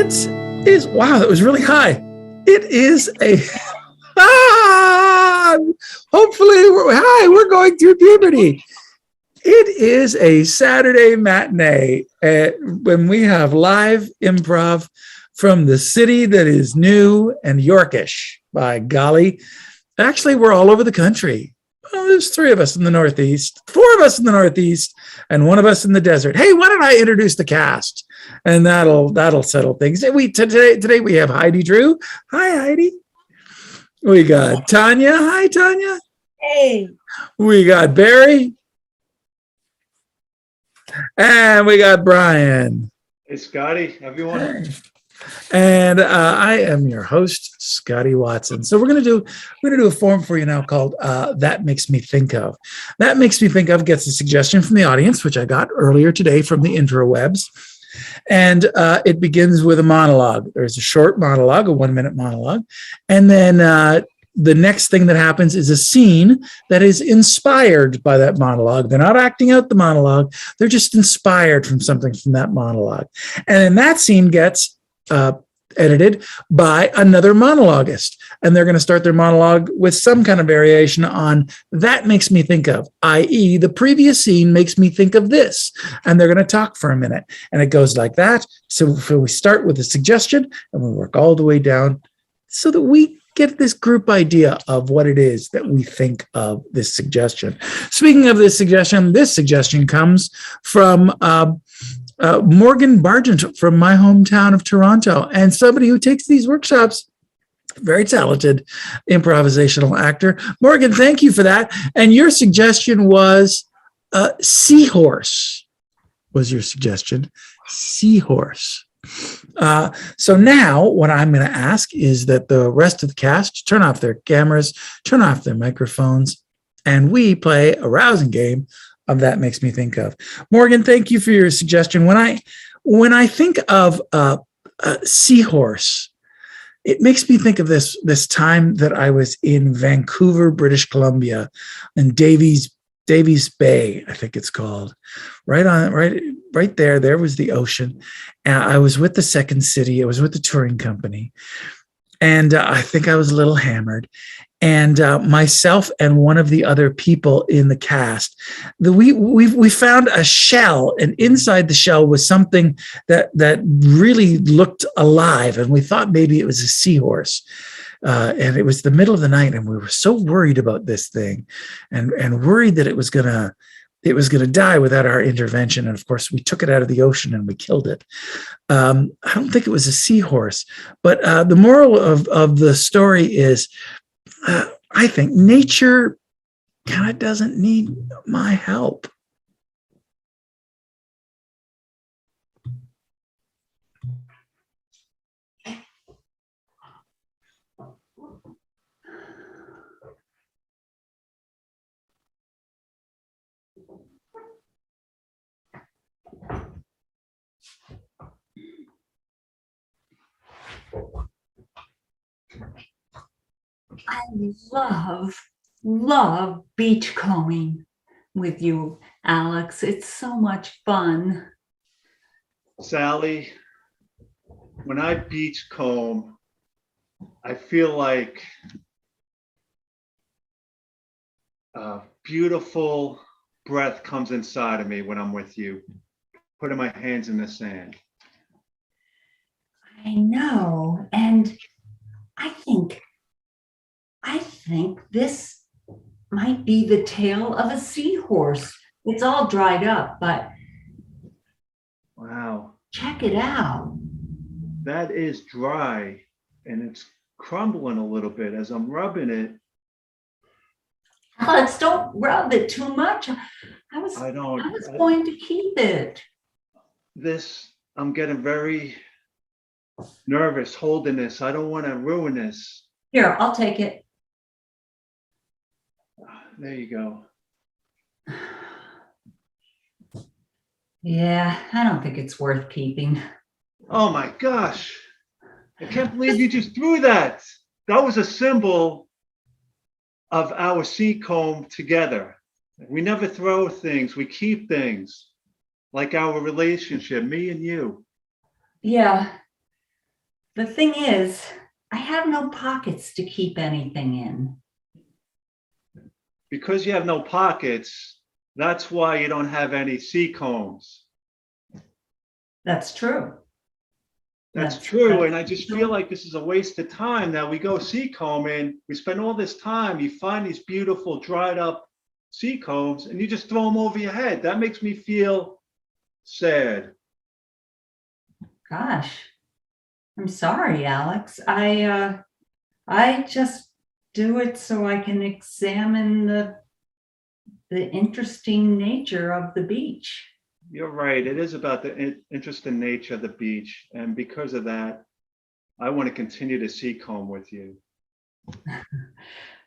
Wow, that was really high. It is a, hopefully, we're going through puberty. It is a Saturday matinee when we have live improv from the city that is new and Yorkish, by golly. Actually, we're all over the country. Well, there's 3 of us in the Northeast, 4 of us in the Northeast, and 1 of us in the desert. Hey, why don't I introduce the cast? And that'll settle things. Today we have Heidi Drew. Hi, Heidi. We got Tania. Hi, Tania. Hey. We got Barry. And we got Brian. Hey, Scotty, everyone. And I am your host, Scotty Watson. So we're gonna do a form for you now called That Makes Me Think Of. That Makes Me Think Of gets a suggestion from the audience, which I got earlier today from the interwebs. And it begins with a monologue. There's a short monologue, a 1-minute monologue. And then the next thing that happens is a scene that is inspired by that monologue. They're not acting out the monologue. They're just inspired from something from that monologue. And then that scene gets edited by another monologuist. And they're going to start their monologue with some kind of variation on that makes me think of, i.e. the previous scene makes me think of this. And they're going to talk for a minute. And it goes like that. So we start with a suggestion and we work all the way down so that we get this group idea of what it is that we think of this suggestion. Speaking of this suggestion comes from Morgan Bargent from my hometown of Toronto, and somebody who takes these workshops, very talented improvisational actor. Morgan, thank you for that. And your suggestion was Seahorse, was your suggestion, Seahorse. So now what I'm going to ask is that the rest of the cast turn off their cameras, turn off their microphones, and we play a rousing game of That Makes Me Think Of. Morgan, thank you for your suggestion. When I think of Seahorse, it makes me think of this time that I was in Vancouver, British Columbia, in Davies Bay, I think it's called. Right there. There was the ocean. I was with the Second City. I was with the touring company, and I think I was a little hammered. And myself and one of the other people in the cast, we found a shell, and inside the shell was something that really looked alive, and we thought maybe it was a seahorse. And it was the middle of the night, and we were so worried about this thing, and worried that it was gonna die without our intervention. And of course, we took it out of the ocean and we killed it. I don't think it was a seahorse, but the moral of the story is, I think nature kind of doesn't need my help. I love beachcombing with you, Alex. It's so much fun. Sally, when I beachcomb, I feel like a beautiful breath comes inside of me when I'm with you, putting my hands in the sand. I know, and I think this might be the tail of a seahorse. It's all dried up, but wow, check it out. That is dry, and it's crumbling a little bit as I'm rubbing it. Alex, don't rub it too much. I was going to keep it. I'm getting very nervous holding this. I don't want to ruin this. Here, I'll take it. There you go. Yeah, I don't think it's worth keeping. Oh my gosh. I can't believe you just threw that. That was a symbol of our sea comb together. We never throw things, we keep things. Like our relationship, me and you. Yeah, The thing is, I have no pockets to keep anything in. Because you have no pockets, that's why you don't have any sea combs. That's true. That's true. And I just feel like this is a waste of time that we go sea combing. We spend all this time, you find these beautiful dried up sea combs and you just throw them over your head. That makes me feel sad. Gosh, I'm sorry, Alex. I just do it so I can examine the interesting nature of the beach. You're right. It is about the interesting nature of the beach. And because of that, I want to continue to sea comb with you.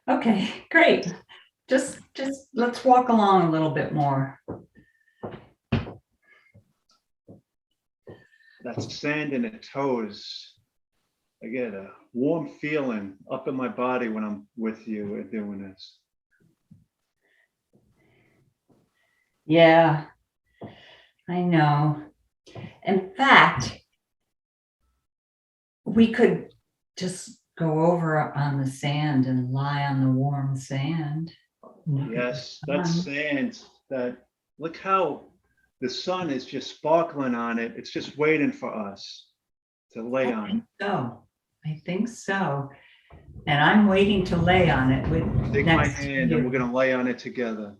Okay, great. Just let's walk along a little bit more. That sand in the toes. I get a warm feeling up in my body when I'm with you and doing this. Yeah, I know. In fact, we could just go over on the sand and lie on the warm sand. Yes, that sand, look how the sun is just sparkling on it. It's just waiting for us to lay on it. I think so. And I'm waiting to lay on it with Take my hand and we're going to lay on it together.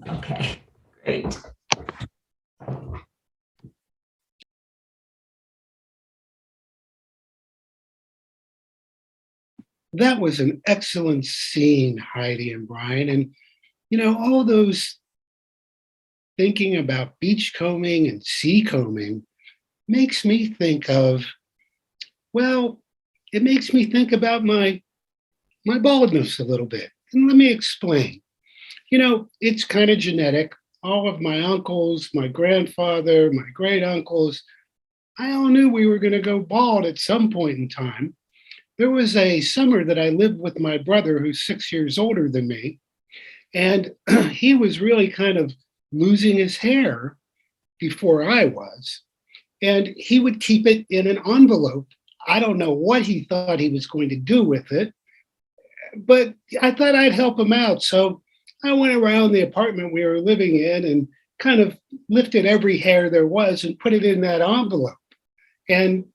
Okay, great. That was an excellent scene, Heidi and Brian. And, all those thinking about beach combing and sea combing makes me think of, it makes me think about my baldness a little bit. And let me explain. It's kind of genetic. All of my uncles, my grandfather, my great uncles, I all knew we were going to go bald at some point in time. There was a summer that I lived with my brother, who's 6 years older than me, and he was really kind of losing his hair before I was, and he would keep it in an envelope. I don't know what he thought he was going to do with it, but I thought I'd help him out. So I went around the apartment we were living in and kind of lifted every hair there was and put it in that envelope. And,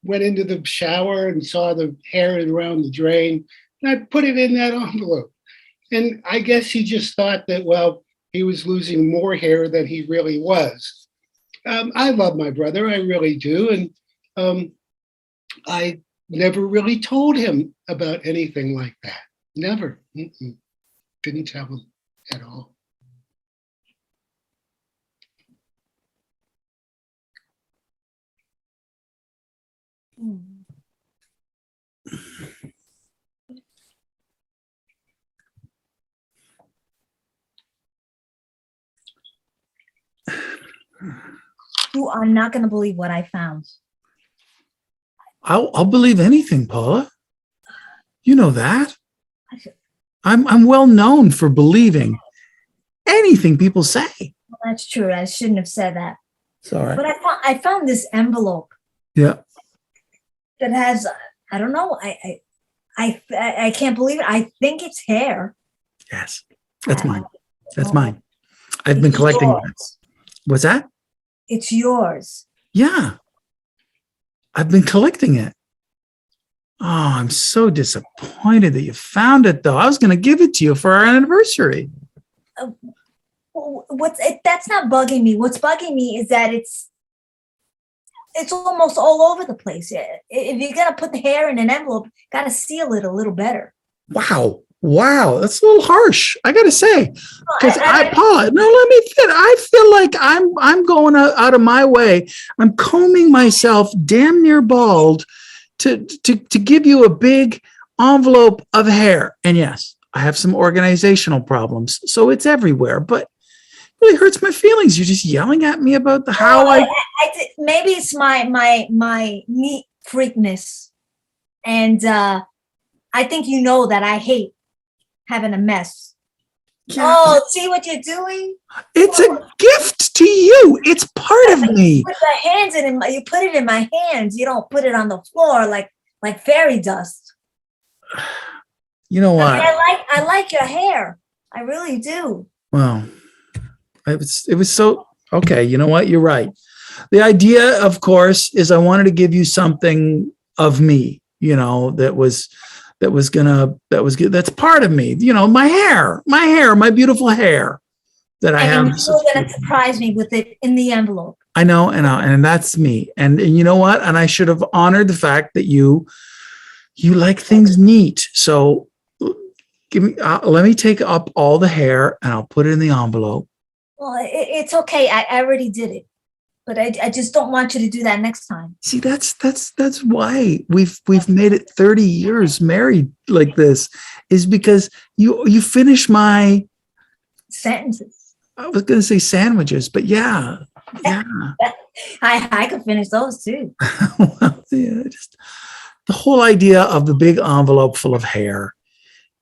went into the shower and saw the hair around the drain, and I put it in that envelope. And I guess he just thought that, he was losing more hair than he really was. I love my brother, I really do. And I never really told him about anything like that. Never. Didn't tell him at all. You are not going to believe what I found. I'll believe anything, Paula. You know that. I'm well known for believing anything people say. Well, that's true. I shouldn't have said that. It's all right. But I found this envelope. Yeah. That has, I don't know. I can't believe it. I think it's hair. Yes. That's mine. That's mine. I've been collecting that. What's that? It's yours. Yeah. I've been collecting it. Oh, I'm so disappointed that you found it, though. I was going to give it to you for our anniversary. That's not bugging me. What's bugging me is that it's almost all over the place. If you're going to put the hair in an envelope, got to seal it a little better. Wow. That's a little harsh, I got to say. Because Paula, no, let me fit. I feel like I'm going out of my way. I'm combing myself damn near bald to give you a big envelope of hair. And yes, I have some organizational problems, so it's everywhere, but it really hurts my feelings. You're just yelling at me about maybe it's my neat freakness. And I think that I hate having a mess. Yeah, Oh, see what you're doing? it's a gift to you. It's part of me. Put the hands in it. You put it in my hands. You don't put it on the floor like fairy dust. You know I mean, what? I like your hair. I really do. Well, it was so okay. You know what? You're right. The idea, of course, is I wanted to give you something of me, that's part of me, my beautiful hair that I And have. you were going to surprise me with it in the envelope. I know, and that's me. And you know what? And I should have honored the fact that you like things neat. So let me take up all the hair and I'll put it in the envelope. Well, it's okay. I already did it. But I just don't want you to do that next time. See, that's why we've made it 30 years married like this, is because you finish my Sentences. I was going to say sandwiches, but yeah. I could finish those too. Well, yeah, just the whole idea of the big envelope full of hair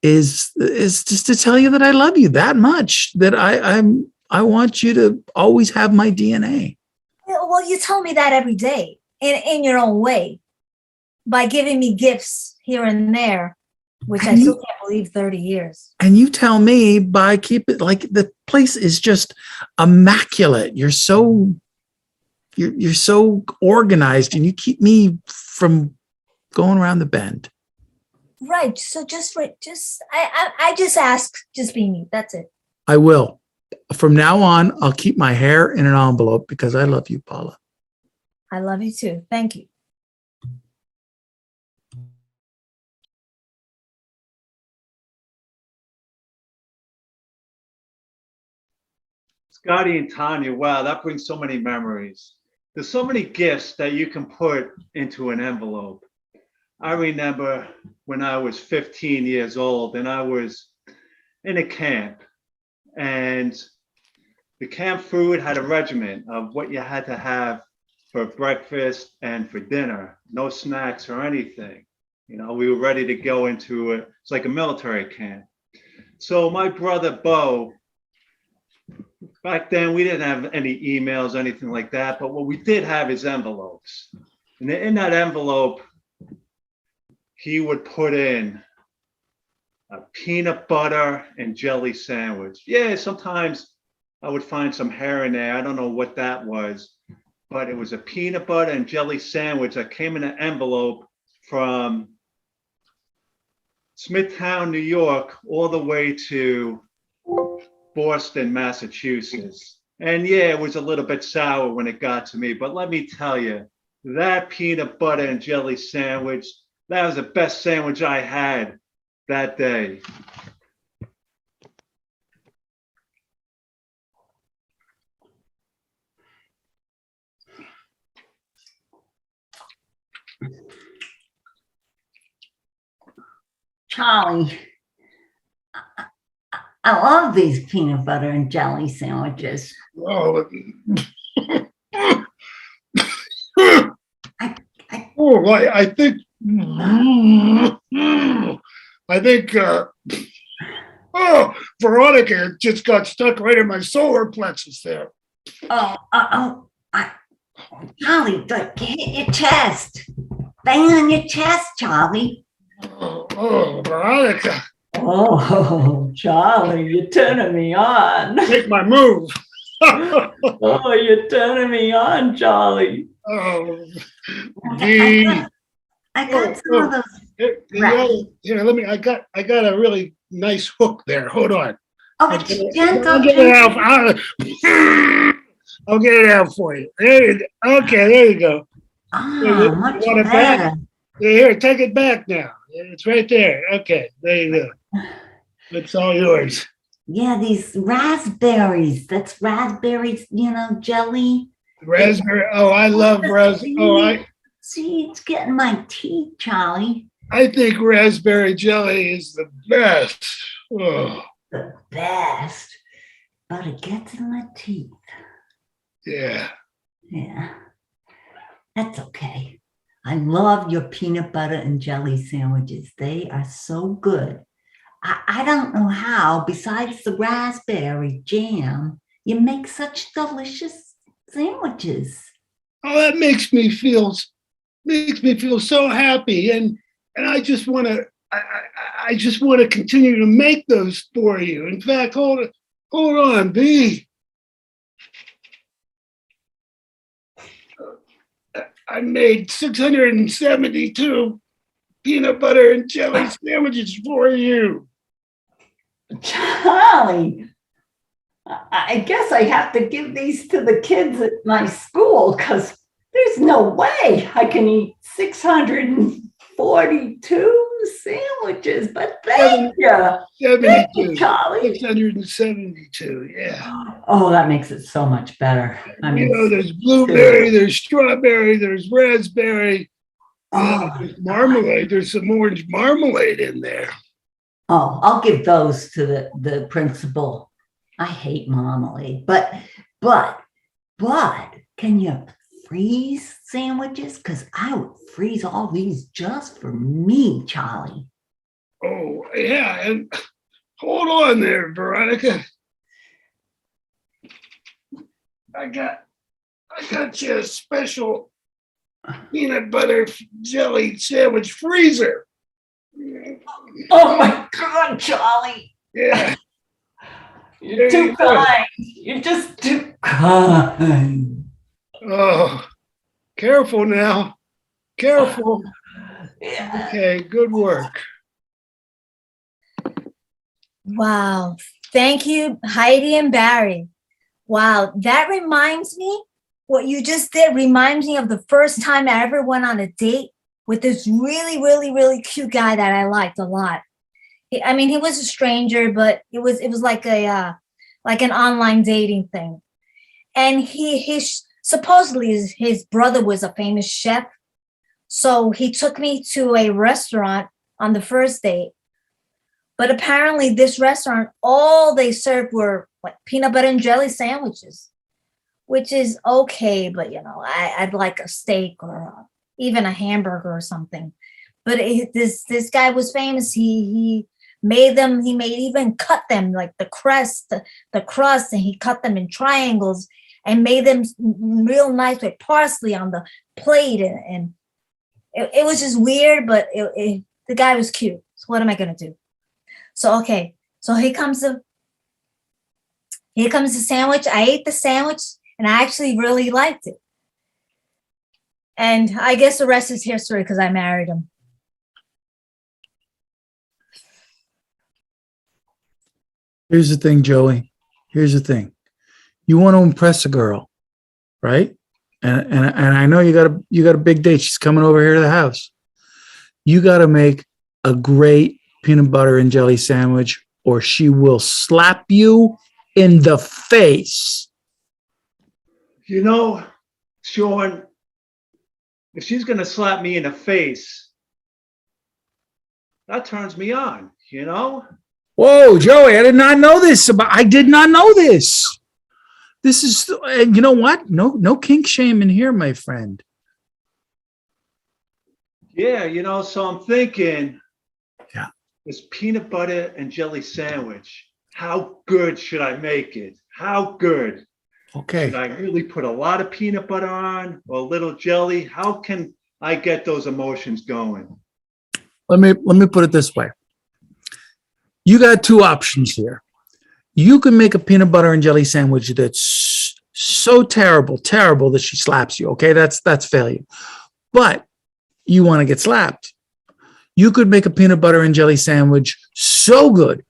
is just to tell you that I love you that much, that I want you to always have my DNA. Well, you tell me that every day in your own way by giving me gifts here and there, which I still can't believe 30 years. And you tell me by keep it like the place is just immaculate. You're so organized and you keep me from going around the bend. Right. So I just ask, just be me. That's it. I will. From now on, I'll keep my hair in an envelope because I love you, Paula. I love you too. Thank you. Scotty and Tania, wow, that brings so many memories. There's so many gifts that you can put into an envelope. I remember when I was 15 years old and I was in a camp, and the camp food had a regimen of what you had to have for breakfast and for dinner, no snacks or anything. We were ready to go into it. It's like a military camp. So my brother, Bo, back then we didn't have any emails, anything like that, but what we did have is envelopes. And in that envelope, he would put in a peanut butter and jelly sandwich. Yeah, sometimes I would find some hair in there. I don't know what that was, but it was a peanut butter and jelly sandwich that came in an envelope from Smithtown, New York, all the way to Boston, Massachusetts. And yeah, it was a little bit sour when it got to me, but let me tell you, that peanut butter and jelly sandwich, that was the best sandwich I had that day. Charlie, I love these peanut butter and jelly sandwiches. Oh, I think Veronica just got stuck right in my solar plexus there. Charlie, hit your chest. Bang on your chest, Charlie. Oh, Veronica. Oh, Charlie, you're turning me on. Make my move. Oh, you're turning me on, Charlie. Oh, I got some of those. Here, let me. I got a really nice hook there. Hold on. Oh, I'll get it out. I'll get it out for you. Okay, there you go. Oh, much better. Back? Here, take it back now. It's right there. Okay, there you go. It's all yours. Yeah, these raspberries. That's raspberries, jelly. Raspberry. Oh, I love raspberry. See, it's getting my teeth, Charlie. I think raspberry jelly is the best. Oh. The best. But it gets in my teeth. Yeah. Yeah. That's okay. I love your peanut butter and jelly sandwiches. They are so good. I don't know how, besides the raspberry jam, you make such delicious sandwiches. Oh, that makes me feel so happy, and I just want to I just want to continue to make those for you. In fact, hold on, B. I made 672 peanut butter and jelly sandwiches for you. Charlie, I guess I have to give these to the kids at my school because there's no way I can eat 642 sandwiches, but thank you. 72. Charlie. 672, yeah. Oh, that makes it so much better. I mean, There's blueberry, there's strawberry, there's raspberry, there's marmalade. There's some orange marmalade in there. Oh, I'll give those to the principal. I hate marmalade, but can you freeze sandwiches? Because I would freeze all these just for me, Charlie. Oh, yeah, and hold on there, Veronica. I got you a special peanut butter jelly sandwich freezer. Oh my God, Charlie. Yeah. You're too kind. You're just too kind. Oh, careful now. Careful. Yeah. Okay, good work. Wow. Thank you, Heidi and Barry. Wow. That reminds me, what you just did reminds me of the first time I ever went on a date with this really, really, really cute guy that I liked a lot. He was a stranger, but it was like an online dating thing. And he supposedly his brother was a famous chef. So he took me to a restaurant on the first date. But apparently this restaurant, all they served were like peanut butter and jelly sandwiches, which is okay. But, I'd like a steak or even a hamburger or something. But this guy was famous. He made them. He even cut them like the crust, and he cut them in triangles and made them real nice with parsley on the plate. And it was just weird, but the guy was cute. So what am I going to do? So, okay. So here comes the sandwich. I ate the sandwich and I actually really liked it. And I guess the rest is history because I married him. Here's the thing, Joey. Here's the thing. You want to impress a girl, right? And I know you got a big date. She's coming over here to the house. You got to make a great peanut butter and jelly sandwich, or she will slap you in the face. Sean, if she's going to slap me in the face, that turns me on, Whoa, Joey, I did not know this. I did not know this. This is, and you know what? No kink shame in here, my friend. Yeah, so I'm thinking, yeah, this peanut butter and jelly sandwich, how good should I make it? How good? Okay. Should I really put a lot of peanut butter on or a little jelly? How can I get those emotions going? Let me put it this way. You got two options here. You can make a peanut butter and jelly sandwich that's so terrible that she slaps you. Okay, that's failure. But you want to get slapped. You could make a peanut butter and jelly sandwich so good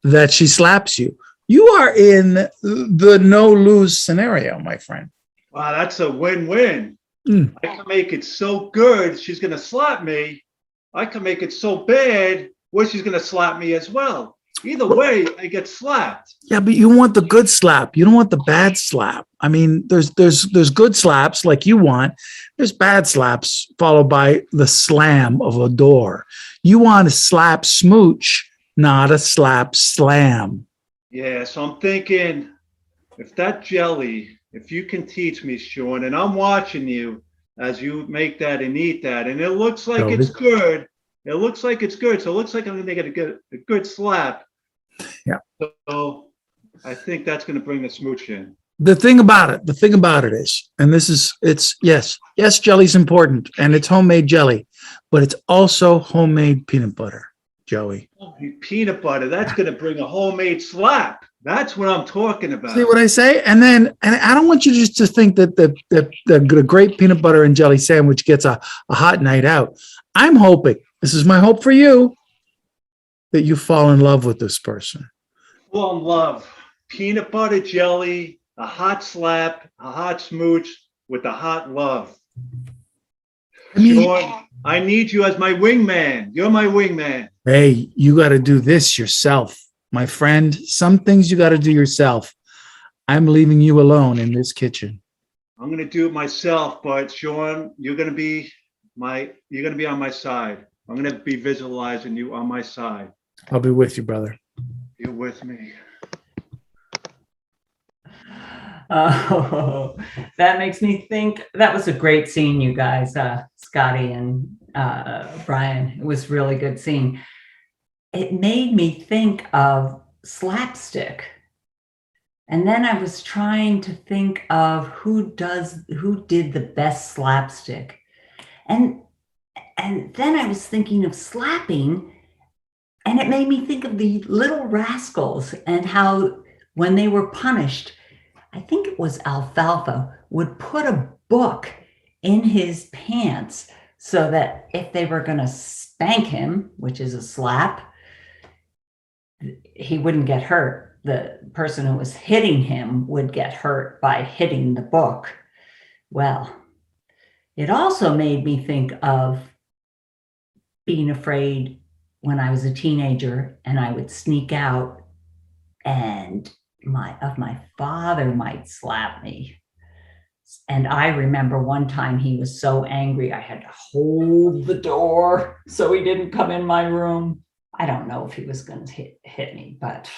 that she slaps you. You are in the no-lose scenario, my friend. Wow, that's a win-win. I can make it so good, she's going to slap me. I can make it so bad where she's going to slap me as well. Either way, I get slapped. Yeah, but you want the good slap. You don't want the bad slap. I mean, there's good slaps like you want. There's bad slaps followed by the slam of a door. You want a slap smooch, not a slap slam. Yeah, so I'm thinking, if you can teach me, Sean, and I'm watching you as you make that and eat that, and it looks like it's good, It looks like it's good. So it looks like I'm going to get a good slap. Yeah. So I think that's going to bring the smooch in. The thing about it is, and this is, it's, yes, jelly's important and it's homemade jelly, but it's also homemade peanut butter, Joey. Peanut butter, that's going to bring a homemade slap. That's what I'm talking about. See what I say? And I don't want you just to think that the great peanut butter and jelly sandwich gets a hot night out. I'm hoping, this is my hope for you, that you fall in love with this person. Full in love. Peanut butter jelly, a hot slap, a hot smooch with a hot love. I mean, Sean, I need you as my wingman. You're my wingman. hey, you got to do this yourself, my friend. Some things you got to do yourself. I'm leaving you alone in this kitchen. I'm going to do it myself, but Sean, you're going to be on my side. I'm going to be visualizing you on my side. I'll be with you, brother. You're with me. Oh, that makes me think. That was a great scene, you guys, Scotty and Brian. It was really good scene. It made me think of slapstick. And then I was trying to think of who did the best slapstick. And then I was thinking of slapping, and it made me think of the Little Rascals and how when they were punished, I think it was Alfalfa would put a book in his pants so that if they were going to spank him, which is a slap, he wouldn't get hurt. The person who was hitting him would get hurt by hitting the book. Well, it also made me think of being afraid when I was a teenager and I would sneak out and my father might slap me. And I remember one time he was so angry, I had to hold the door so he didn't come in my room. I don't know if he was going to hit me, but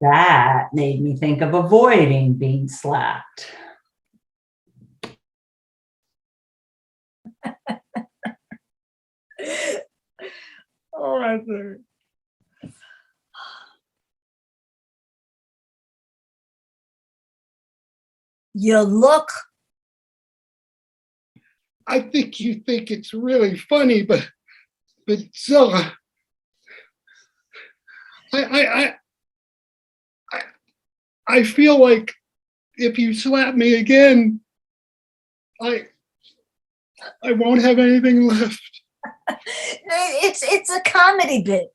that made me think of avoiding being slapped. Oh my God. You look. I think you think it's really funny, but Zilla, I feel like if you slap me again, I won't have anything left. It's a comedy bit.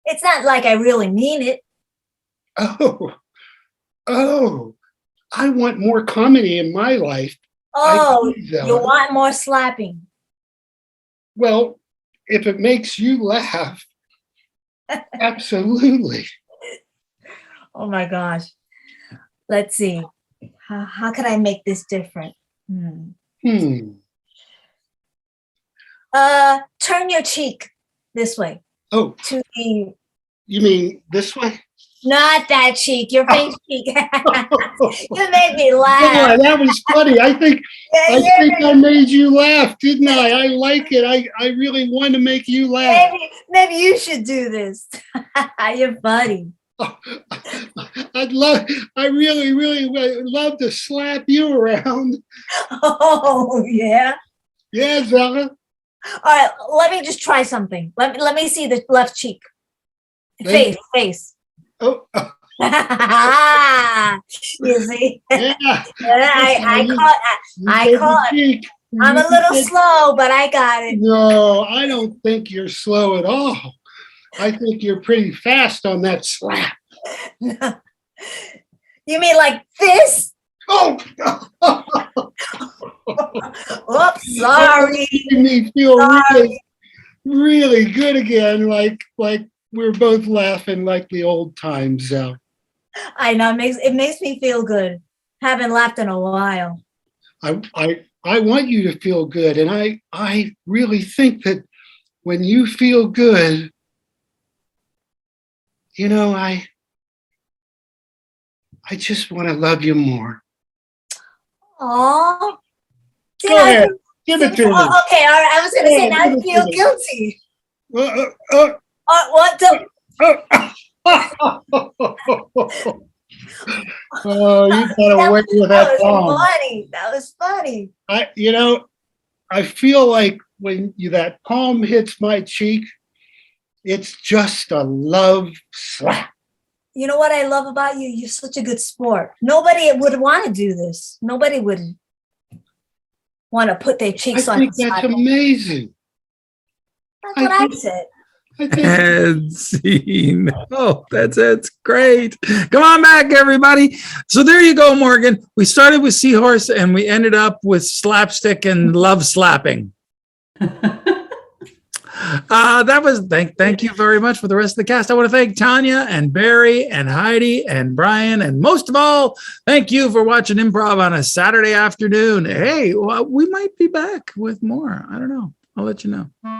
It's not like I really mean it. Oh, I want more comedy in my life. Oh, you want more slapping? Well, if it makes you laugh, absolutely. Oh my gosh. Let's see. How could I make this different? Turn your cheek this way. Oh, to the. You mean this way? Not that cheek, your face cheek. You made me laugh. Yeah, that was funny. I think I made you laugh, didn't I? I like it. I really want to make you laugh. Maybe you should do this. You're funny. I really would love to slap you around. Oh, yeah? Yeah, Zella. All right, let me just try something. Let me see the left cheek. Face. Oh. You see? Yeah. I caught it. I'm a little slow, but I got it. No, I don't think you're slow at all. I think you're pretty fast on that slap. You mean like this? Oh! Oops, sorry. Made me feel really good again, like we're both laughing like the old times. I know, it makes me feel good. Haven't laughed in a while. I want you to feel good, and I really think that when you feel good, you know, I just want to love you more. Oh, Go ahead. Give it to me. Oh, okay, all right. I was gonna say Yeah, now I give it feel to me. guilty. What Oh, the? you got away with that was palm. funny. That was funny. I feel like when that palm hits my cheek, it's just a love slap. You know what I love about you? You're such a good sport. Nobody would want to do this. Nobody would want to put their I cheeks on think his that's side. amazing. That's what I said. I think And scene. Oh, it's great. Come on back, everybody. So there you go, Morgan. We started with Seahorse and we ended up with slapstick and love slapping. Thank you very much for the rest of the cast. I want to thank Tania and Barry and Heidi and Brian, and most of all, thank you for watching Improv on a Saturday afternoon. Hey, well, we might be back with more. I don't know. I'll let you know.